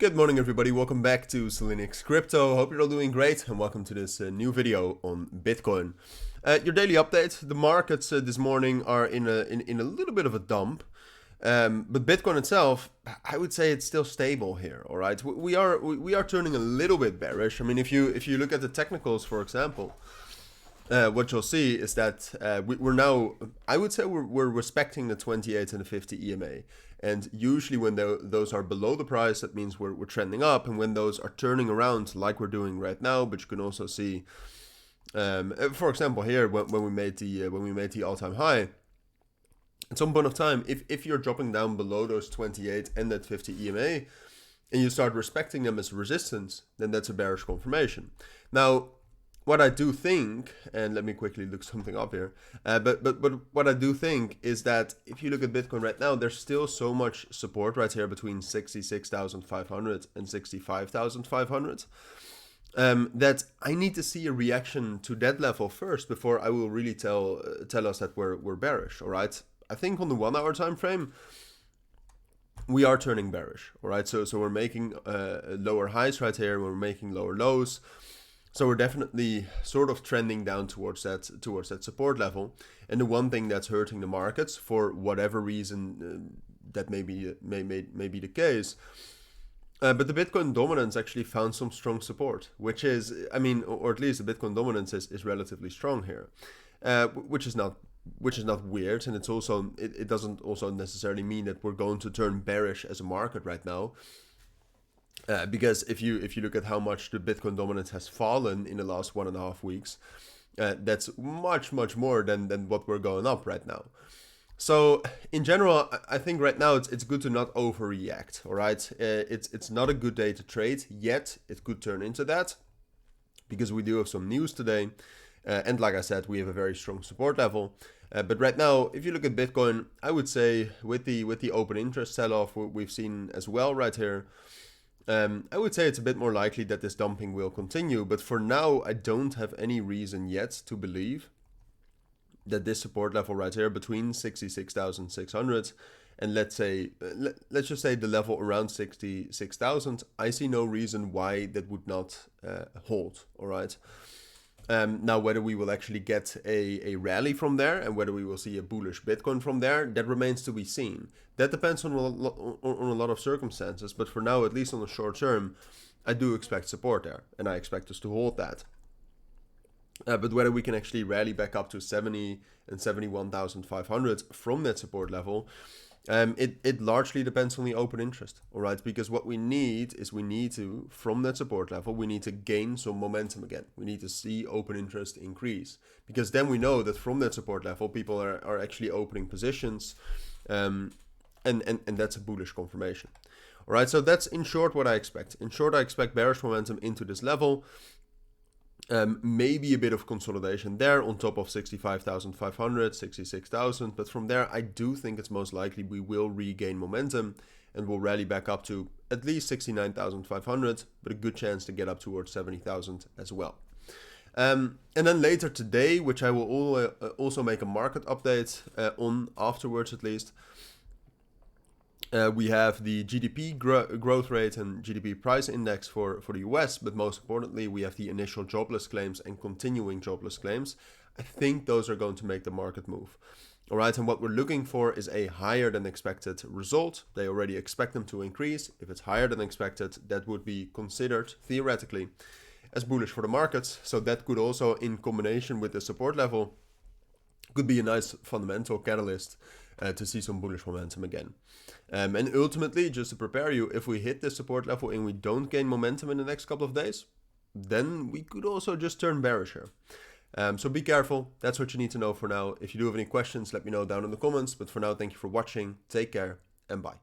Good morning everybody, welcome back to Cilinix Crypto. Hope you're all doing great and welcome to this new video on Bitcoin. Your daily update. The markets this morning are in a little bit of a dump. But Bitcoin itself, I would say it's still stable here, all right? We are turning a little bit bearish. I mean, if you look at the technicals, for example, what you'll see is that we're now, I would say we're respecting the 28 and the 50 EMA. And usually when those are below the price, that means we're trending up. And when those are turning around like we're doing right now, but you can also see, for example, here when we made the all-time high, at some point of time, if you're dropping down below those 28 and that 50 EMA, and you start respecting them as resistance, then that's a bearish confirmation. Now, what I do think, and let me quickly look something up here, but what I do think is that if you look at Bitcoin right now, there's still so much support right here between 66,500 and 65,500 that I need to see a reaction to that level first before I will really tell us that we're bearish. All right, I think on the 1 hour time frame we are turning bearish. All right, so we're making lower highs right here, we're making lower lows. So we're definitely sort of trending down towards that support level. And the one thing that's hurting the markets, for whatever reason that may be the case, but the Bitcoin dominance actually found some strong support, which is, I mean, or at least the Bitcoin dominance is relatively strong here, which is not weird, and it's also it doesn't also necessarily mean that we're going to turn bearish as a market right now. Because if you look at how much the Bitcoin dominance has fallen in the last 1.5 weeks, that's much more than what we're going up right now. So in general, I think right now it's good to not overreact. All right, it's not a good day to trade yet. It could turn into that because we do have some news today, and like I said, we have a very strong support level. But right now, if you look at Bitcoin, I would say with the open interest sell-off we've seen as well right here, I would say it's a bit more likely that this dumping will continue, but for now I don't have any reason yet to believe that this support level right here between 66,600 and let's just say the level around 66,000, I see no reason why that would not hold. All right. Now, whether we will actually get a rally from there and whether we will see a bullish Bitcoin from there, that remains to be seen. That depends on a lot of circumstances, but for now, at least on the short term, I do expect support there, and I expect us to hold that. But whether we can actually rally back up to 70 and 71,500 from that support level, it largely depends on the open interest, all right? Because what we need is from that support level, we need to gain some momentum again. We need to see open interest increase, because then we know that from that support level, people are actually opening positions, and that's a bullish confirmation. All right, so that's in short what I expect. In short, I expect bearish momentum into this level. Maybe a bit of consolidation there on top of 65,500, 66,000. But from there, I do think it's most likely we will regain momentum and will rally back up to at least 69,500, but a good chance to get up towards 70,000 as well. And then later today, which I will also make a market update on afterwards at least, we have the GDP growth rate and GDP price index for the US, but most importantly, we have the initial jobless claims and continuing jobless claims. I think those are going to make the market move. All right, and what we're looking for is a higher than expected result. They already expect them to increase. If it's higher than expected, that would be considered theoretically as bullish for the markets. So that could also, in combination with the support level, could be a nice fundamental catalyst to see some bullish momentum again. And ultimately, just to prepare you, if we hit this support level and we don't gain momentum in the next couple of days, then we could also just turn bearish here. So be careful. That's what you need to know for now. If you do have any questions, let me know down in the comments. But for now, thank you for watching. Take care and bye.